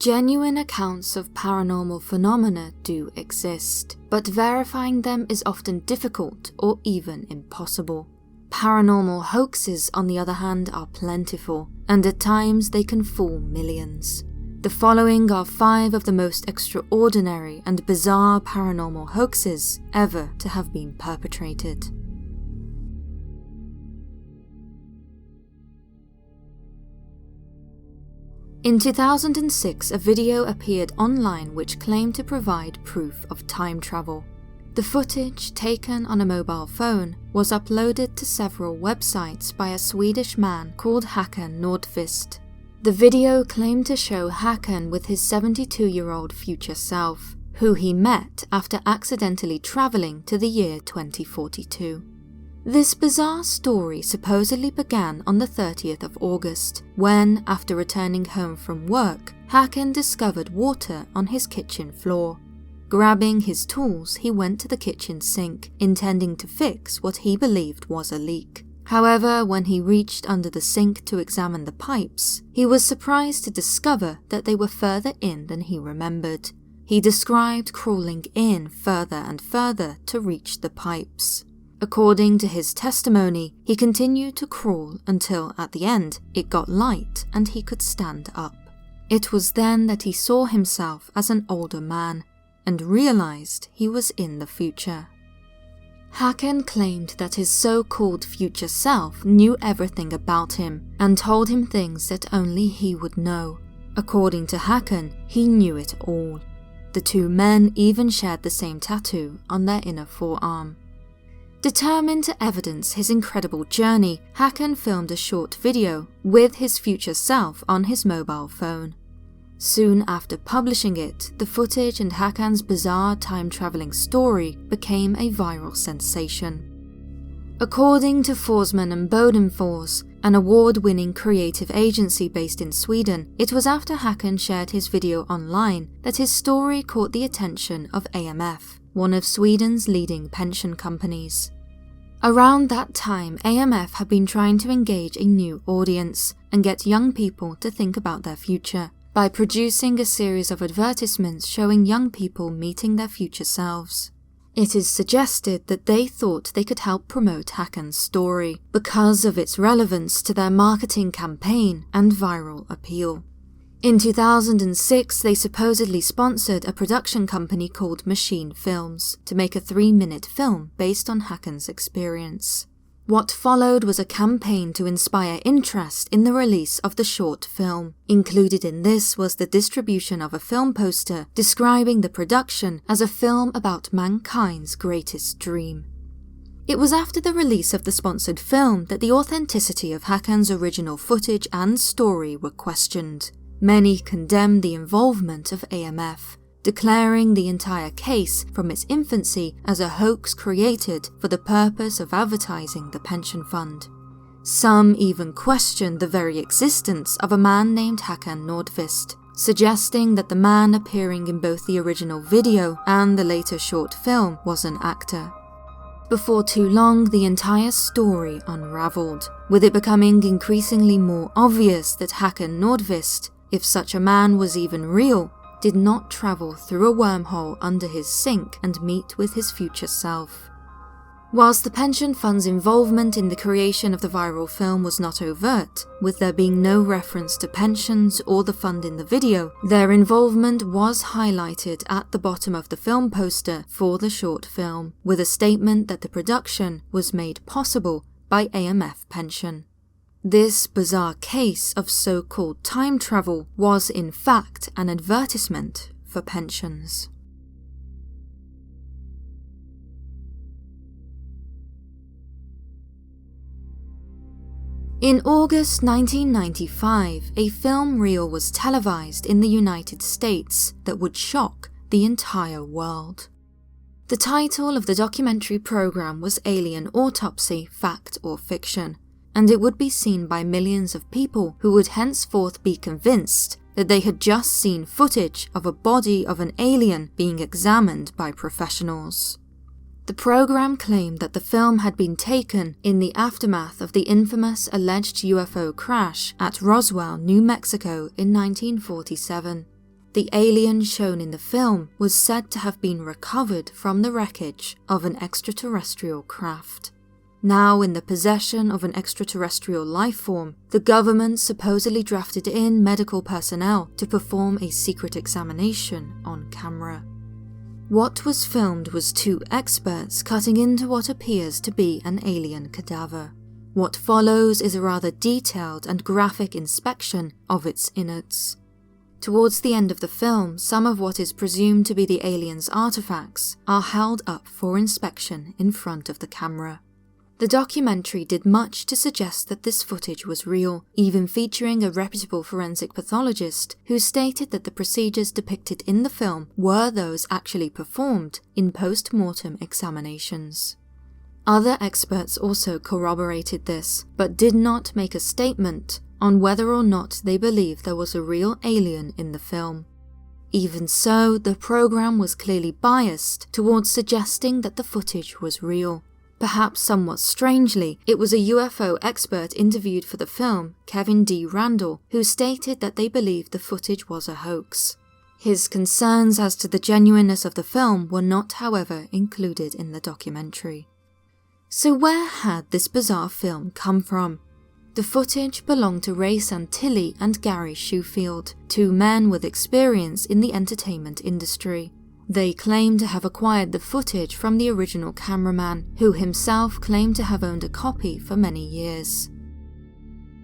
Genuine accounts of paranormal phenomena do exist, but verifying them is often difficult or even impossible. Paranormal hoaxes, on the other hand, are plentiful, and at times they can fool millions. The following are 5 of the most extraordinary and bizarre paranormal hoaxes ever to have been perpetrated. In 2006, a video appeared online which claimed to provide proof of time travel. The footage, taken on a mobile phone, was uploaded to several websites by a Swedish man called Håkan Nordqvist. The video claimed to show Håkan with his 72-year-old future self, who he met after accidentally travelling to the year 2042. This bizarre story supposedly began on the 30th of August, when, after returning home from work, Håkan discovered water on his kitchen floor. Grabbing his tools, he went to the kitchen sink, intending to fix what he believed was a leak. However, when he reached under the sink to examine the pipes, he was surprised to discover that they were further in than he remembered. He described crawling in further and further to reach the pipes. According to his testimony, he continued to crawl until, at the end, it got light and he could stand up. It was then that he saw himself as an older man and realized he was in the future. Håkan claimed that his so-called future self knew everything about him and told him things that only he would know. According to Håkan, he knew it all. The 2 men even shared the same tattoo on their inner forearm. Determined to evidence his incredible journey, Håkan filmed a short video with his future self on his mobile phone. Soon after publishing it, the footage and Håkan's bizarre time-traveling story became a viral sensation. According to Forsman and Bodenfors, an award-winning creative agency based in Sweden, it was after Håkan shared his video online that his story caught the attention of AMF, one of Sweden's leading pension companies. Around that time, AMF had been trying to engage a new audience and get young people to think about their future by producing a series of advertisements showing young people meeting their future selves. It is suggested that they thought they could help promote Håkan's story because of its relevance to their marketing campaign and viral appeal. In 2006, they supposedly sponsored a production company called Machine Films to make a 3-minute film based on Håkan's experience. What followed was a campaign to inspire interest in the release of the short film. Included in this was the distribution of a film poster describing the production as a film about mankind's greatest dream. It was after the release of the sponsored film that the authenticity of Håkan's original footage and story were questioned. Many condemned the involvement of AMF, declaring the entire case from its infancy as a hoax created for the purpose of advertising the pension fund. Some even questioned the very existence of a man named Håkan Nordqvist, suggesting that the man appearing in both the original video and the later short film was an actor. Before too long, the entire story unraveled, with it becoming increasingly more obvious that Håkan Nordqvist, if such a man was even real, did not travel through a wormhole under his sink and meet with his future self. Whilst the pension fund's involvement in the creation of the viral film was not overt, with there being no reference to pensions or the fund in the video, their involvement was highlighted at the bottom of the film poster for the short film, with a statement that the production was made possible by AMF Pension. This bizarre case of so-called time travel was in fact an advertisement for pensions. In August 1995, a film reel was televised in the United States that would shock the entire world. The title of the documentary program was Alien Autopsy, Fact or Fiction, and it would be seen by millions of people who would henceforth be convinced that they had just seen footage of a body of an alien being examined by professionals. The program claimed that the film had been taken in the aftermath of the infamous alleged UFO crash at Roswell, New Mexico in 1947. The alien shown in the film was said to have been recovered from the wreckage of an extraterrestrial craft. Now in the possession of an extraterrestrial life form, the government supposedly drafted in medical personnel to perform a secret examination on camera. What was filmed was two experts cutting into what appears to be an alien cadaver. What follows is a rather detailed and graphic inspection of its innards. Towards the end of the film, some of what is presumed to be the alien's artifacts are held up for inspection in front of the camera. The documentary did much to suggest that this footage was real, even featuring a reputable forensic pathologist who stated that the procedures depicted in the film were those actually performed in post-mortem examinations. Other experts also corroborated this, but did not make a statement on whether or not they believe there was a real alien in the film. Even so, the program was clearly biased towards suggesting that the footage was real. Perhaps somewhat strangely, it was a UFO expert interviewed for the film, Kevin D. Randall, who stated that they believed the footage was a hoax. His concerns as to the genuineness of the film were not, however, included in the documentary. So where had this bizarre film come from? The footage belonged to Ray Santilli and Gary Shoefield, two men with experience in the entertainment industry. They claim to have acquired the footage from the original cameraman, who himself claimed to have owned a copy for many years.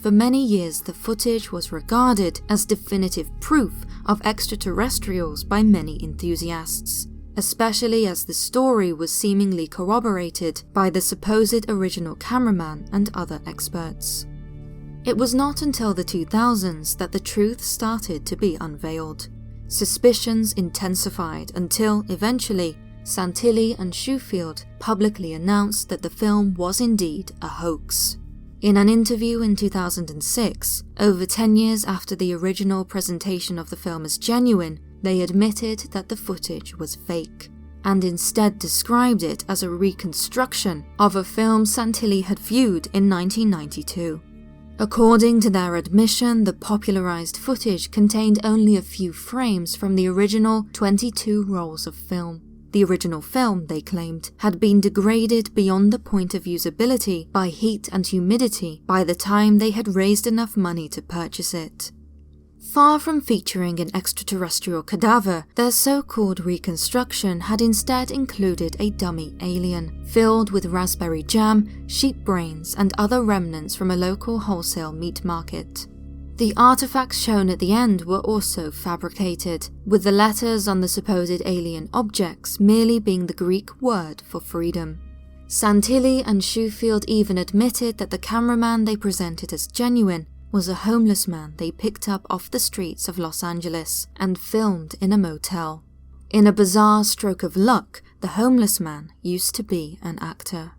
For many years, the footage was regarded as definitive proof of extraterrestrials by many enthusiasts, especially as the story was seemingly corroborated by the supposed original cameraman and other experts. It was not until the 2000s that the truth started to be unveiled. Suspicions intensified until, eventually, Santilli and Shoefield publicly announced that the film was indeed a hoax. In an interview in 2006, over 10 years after the original presentation of the film as genuine, they admitted that the footage was fake, and instead described it as a reconstruction of a film Santilli had viewed in 1992. According to their admission, the popularized footage contained only a few frames from the original 22 rolls of film. The original film, they claimed, had been degraded beyond the point of usability by heat and humidity by the time they had raised enough money to purchase it. Far from featuring an extraterrestrial cadaver, their so-called reconstruction had instead included a dummy alien, filled with raspberry jam, sheep brains, and other remnants from a local wholesale meat market. The artifacts shown at the end were also fabricated, with the letters on the supposed alien objects merely being the Greek word for freedom. Santilli and Shoefield even admitted that the cameraman they presented as genuine was a homeless man they picked up off the streets of Los Angeles and filmed in a motel. In a bizarre stroke of luck, the homeless man used to be an actor.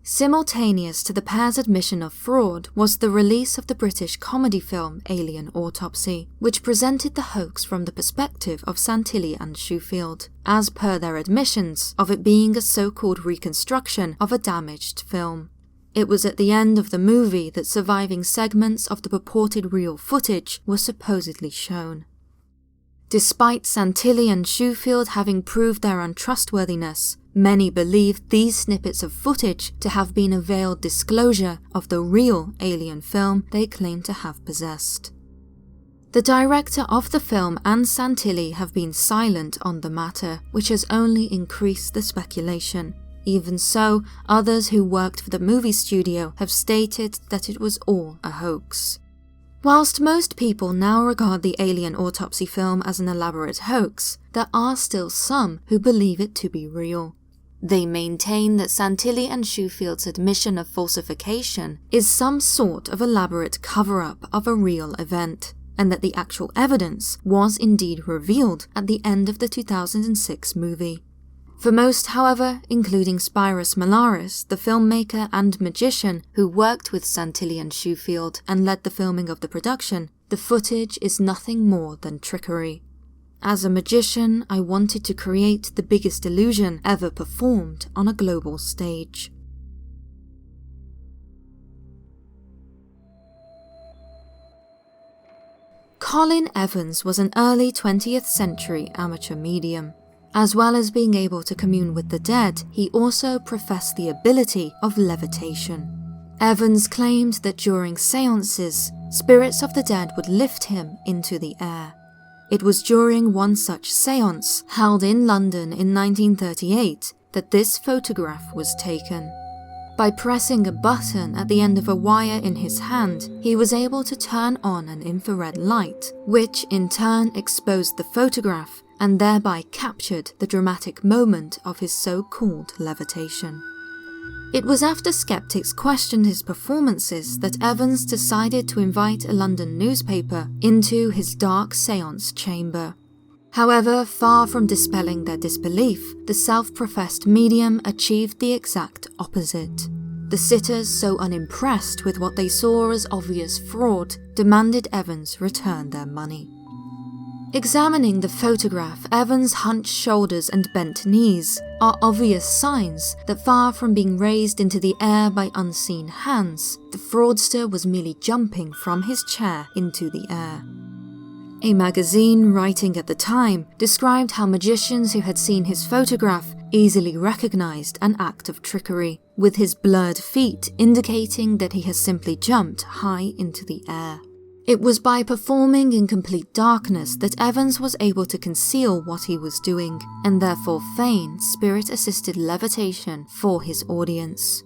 Simultaneous to the pair's admission of fraud was the release of the British comedy film Alien Autopsy, which presented the hoax from the perspective of Santilli and Shoefield, as per their admissions of it being a so-called reconstruction of a damaged film. It was at the end of the movie that surviving segments of the purported real footage were supposedly shown. Despite Santilli and Shoefield having proved their untrustworthiness, many believed these snippets of footage to have been a veiled disclosure of the real alien film they claimed to have possessed. The director of the film and Santilli have been silent on the matter, which has only increased the speculation. Even so, others who worked for the movie studio have stated that it was all a hoax. Whilst most people now regard the Alien Autopsy film as an elaborate hoax, there are still some who believe it to be real. They maintain that Santilli and Shoefield's admission of falsification is some sort of elaborate cover-up of a real event, and that the actual evidence was indeed revealed at the end of the 2006 movie. For most, however, including Spiros Malaris, the filmmaker and magician who worked with Santilli and Shoefield and led the filming of the production, the footage is nothing more than trickery. As a magician, I wanted to create the biggest illusion ever performed on a global stage. Colin Evans was an early 20th century amateur medium. As well as being able to commune with the dead, he also professed the ability of levitation. Evans claimed that during seances, spirits of the dead would lift him into the air. It was during one such seance, held in London in 1938, that this photograph was taken. By pressing a button at the end of a wire in his hand, he was able to turn on an infrared light, which in turn exposed the photograph and thereby captured the dramatic moment of his so-called levitation. It was after skeptics questioned his performances that Evans decided to invite a London newspaper into his dark seance chamber. However, far from dispelling their disbelief, the self-professed medium achieved the exact opposite. The sitters, so unimpressed with what they saw as obvious fraud, demanded Evans return their money. Examining the photograph, Evans' hunched shoulders and bent knees are obvious signs that far from being raised into the air by unseen hands, the fraudster was merely jumping from his chair into the air. A magazine writing at the time described how magicians who had seen his photograph easily recognized an act of trickery, with his blurred feet indicating that he has simply jumped high into the air. It was by performing in complete darkness that Evans was able to conceal what he was doing, and therefore feign spirit-assisted levitation for his audience.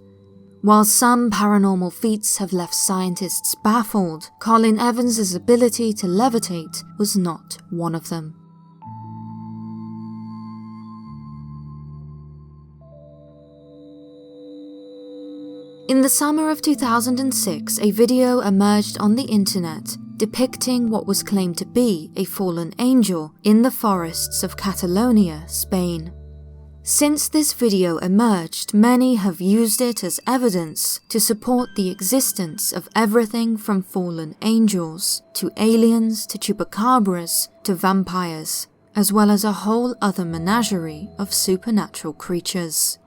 While some paranormal feats have left scientists baffled, Colin Evans' ability to levitate was not one of them. In the summer of 2006, a video emerged on the internet depicting what was claimed to be a fallen angel in the forests of Catalonia, Spain. Since this video emerged, many have used it as evidence to support the existence of everything from fallen angels, to aliens, to chupacabras, to vampires, as well as a whole other menagerie of supernatural creatures.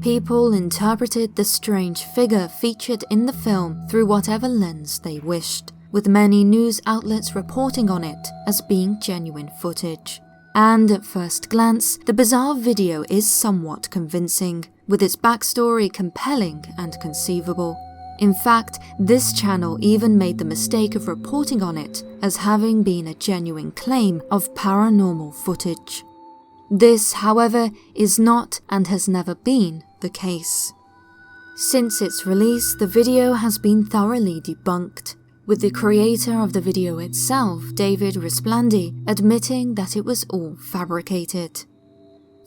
People interpreted the strange figure featured in the film through whatever lens they wished, with many news outlets reporting on it as being genuine footage. And at first glance, the bizarre video is somewhat convincing, with its backstory compelling and conceivable. In fact, this channel even made the mistake of reporting on it as having been a genuine claim of paranormal footage. This, however, is not and has never been the case. Since its release, the video has been thoroughly debunked, with the creator of the video itself, David Risplandi, admitting that it was all fabricated.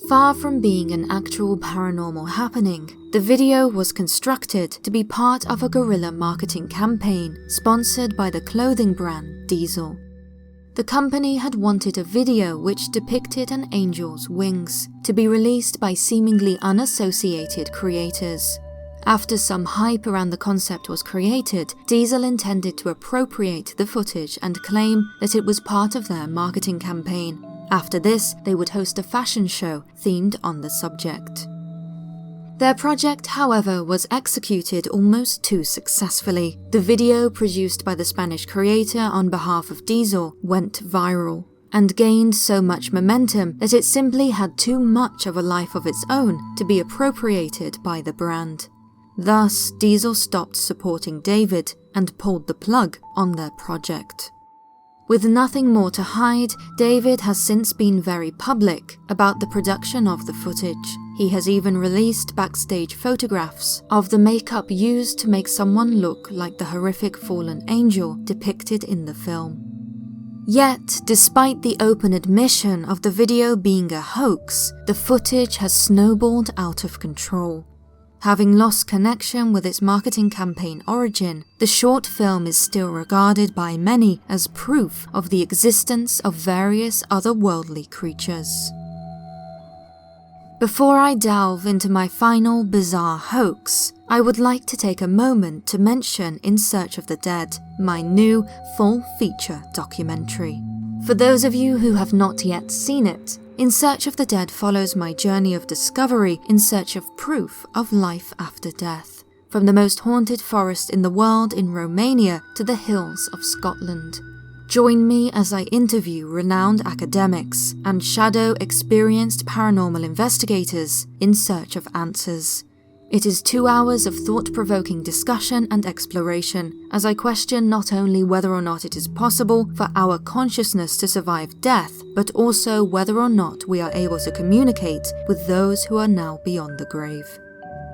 Far from being an actual paranormal happening, the video was constructed to be part of a guerrilla marketing campaign sponsored by the clothing brand Diesel. The company had wanted a video which depicted an angel's wings to be released by seemingly unassociated creators. After some hype around the concept was created, Diesel intended to appropriate the footage and claim that it was part of their marketing campaign. After this, they would host a fashion show themed on the subject. Their project, however, was executed almost too successfully. The video, produced by the Spanish creator on behalf of Diesel, went viral and gained so much momentum that it simply had too much of a life of its own to be appropriated by the brand. Thus, Diesel stopped supporting David and pulled the plug on their project. With nothing more to hide, David has since been very public about the production of the footage. He has even released backstage photographs of the makeup used to make someone look like the horrific fallen angel depicted in the film. Yet, despite the open admission of the video being a hoax, the footage has snowballed out of control. Having lost connection with its marketing campaign origin, the short film is still regarded by many as proof of the existence of various otherworldly creatures. Before I delve into my final bizarre hoax, I would like to take a moment to mention In Search of the Dead, my new full-feature documentary. For those of you who have not yet seen it, In Search of the Dead follows my journey of discovery in search of proof of life after death, from the most haunted forest in the world in Romania to the hills of Scotland. Join me as I interview renowned academics and shadow experienced paranormal investigators in search of answers. It is 2 hours of thought-provoking discussion and exploration as I question not only whether or not it is possible for our consciousness to survive death, but also whether or not we are able to communicate with those who are now beyond the grave.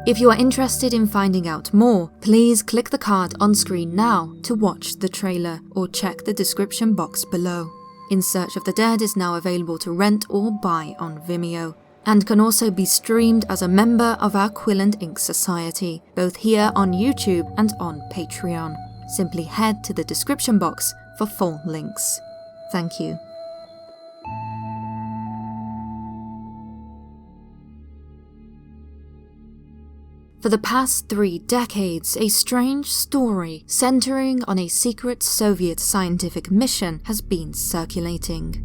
If you are interested in finding out more, please click the card on screen now to watch the trailer or check the description box below. In Search of the Dead is now available to rent or buy on Vimeo, and can also be streamed as a member of our Quill and Ink Society, both here on YouTube and on Patreon. Simply head to the description box for full links. Thank you. For the past 3 decades, a strange story centering on a secret Soviet scientific mission has been circulating.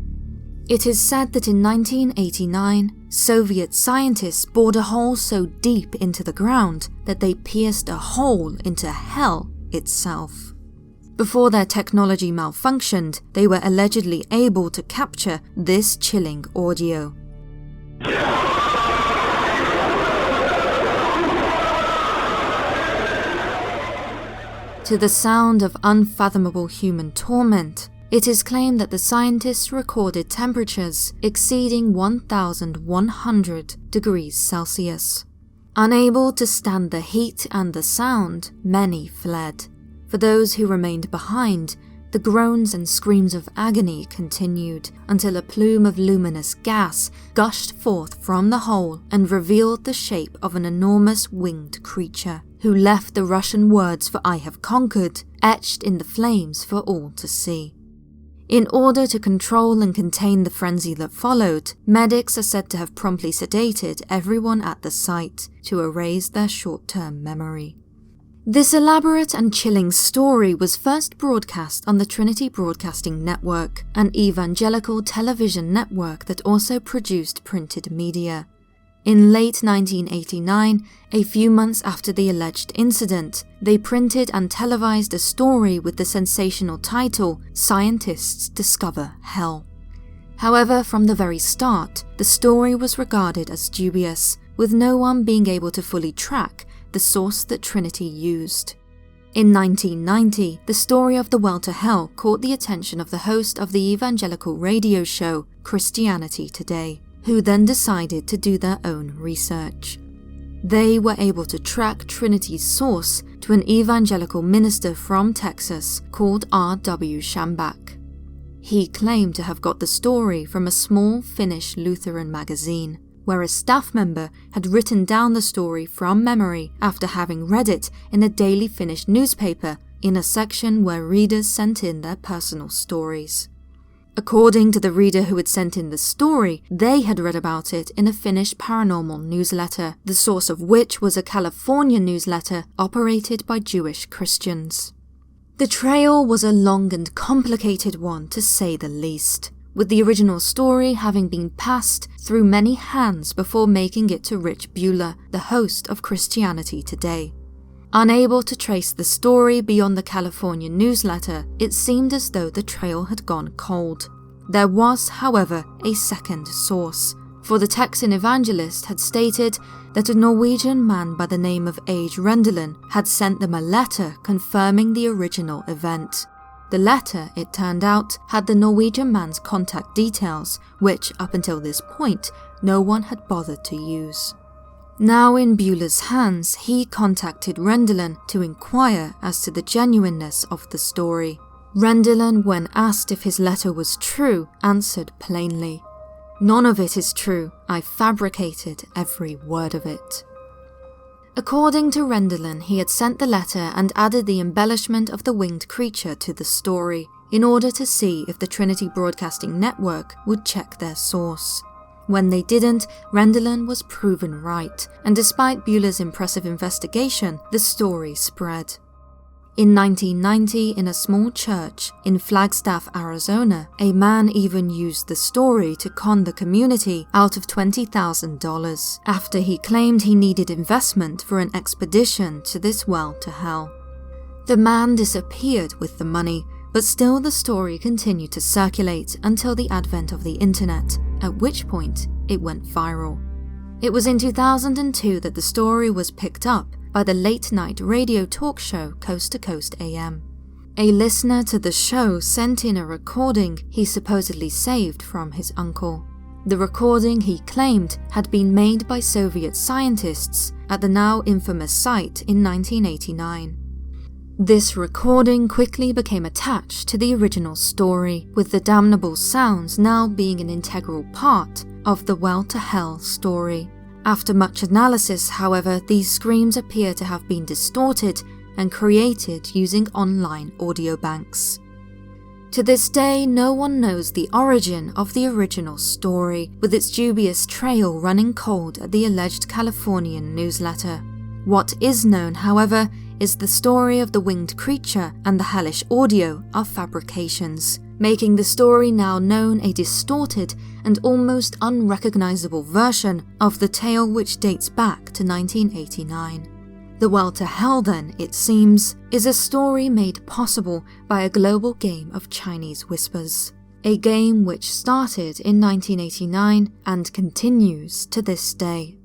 It is said that in 1989, Soviet scientists bored a hole so deep into the ground that they pierced a hole into hell itself. Before their technology malfunctioned, they were allegedly able to capture this chilling audio. To the sound of unfathomable human torment, it is claimed that the scientists recorded temperatures exceeding 1,100 degrees Celsius. Unable to stand the heat and the sound, many fled. For those who remained behind, the groans and screams of agony continued until a plume of luminous gas gushed forth from the hole and revealed the shape of an enormous winged creature, who left the Russian words for "I have conquered" etched in the flames for all to see. In order to control and contain the frenzy that followed, medics are said to have promptly sedated everyone at the site to erase their short-term memory. This elaborate and chilling story was first broadcast on the Trinity Broadcasting Network, an evangelical television network that also produced printed media. In late 1989, a few months after the alleged incident, they printed and televised a story with the sensational title, "Scientists Discover Hell." However, from the very start, the story was regarded as dubious, with no one being able to fully track the source that Trinity used. In 1990, the story of the well to hell caught the attention of the host of the evangelical radio show Christianity Today, who then decided to do their own research. They were able to track Trinity's source to an evangelical minister from Texas called R.W. Schambach. He claimed to have got the story from a small Finnish Lutheran magazine, where a staff member had written down the story from memory after having read it in a daily Finnish newspaper in a section where readers sent in their personal stories. According to the reader who had sent in the story, they had read about it in a Finnish paranormal newsletter, the source of which was a California newsletter operated by Jewish Christians. The trail was a long and complicated one, to say the least, with the original story having been passed through many hands before making it to Rich Bueller, the host of Christianity Today. Unable to trace the story beyond the California newsletter, it seemed as though the trail had gone cold. There was, however, a second source, for the Texan evangelist had stated that a Norwegian man by the name of Age Rendelin had sent them a letter confirming the original event. The letter, it turned out, had the Norwegian man's contact details, which, up until this point, no one had bothered to use. Now in Bueller's hands, he contacted Rendelin to inquire as to the genuineness of the story. Rendelin, when asked if his letter was true, answered plainly, "None of it is true. I fabricated every word of it." According to Rendelin, he had sent the letter and added the embellishment of the winged creature to the story, in order to see if the Trinity Broadcasting Network would check their source. When they didn't, Rendelin was proven right, and despite Bueller's impressive investigation, the story spread. In 1990, in a small church in Flagstaff, Arizona, a man even used the story to con the community out of $20,000 after he claimed he needed investment for an expedition to this well to hell. The man disappeared with the money, but still the story continued to circulate until the advent of the internet, at which point it went viral. It was in 2002 that the story was picked up by the late-night radio talk show Coast to Coast AM. A listener to the show sent in a recording he supposedly saved from his uncle. The recording, he claimed, had been made by Soviet scientists at the now infamous site in 1989. This recording quickly became attached to the original story, with the damnable sounds now being an integral part of the well-to-hell story. After much analysis, however, these screams appear to have been distorted and created using online audio banks. To this day, no one knows the origin of the original story, with its dubious trail running cold at the alleged Californian newsletter. What is known, however, is the story of the winged creature and the hellish audio are fabrications, making the story now known a distorted and almost unrecognizable version of the tale, which dates back to 1989. The Well to Hell, then, it seems, is a story made possible by a global game of Chinese whispers. A game which started in 1989 and continues to this day.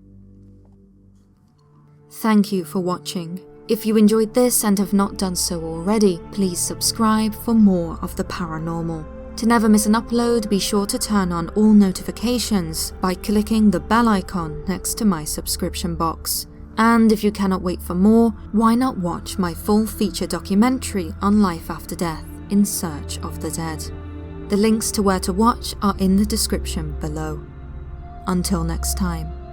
Thank you for watching. If you enjoyed this and have not done so already, please subscribe for more of the paranormal. To never miss an upload, be sure to turn on all notifications by clicking the bell icon next to my subscription box. And if you cannot wait for more, why not watch my full feature documentary on life after death, In Search of the Dead. The links to where to watch are in the description below. Until next time.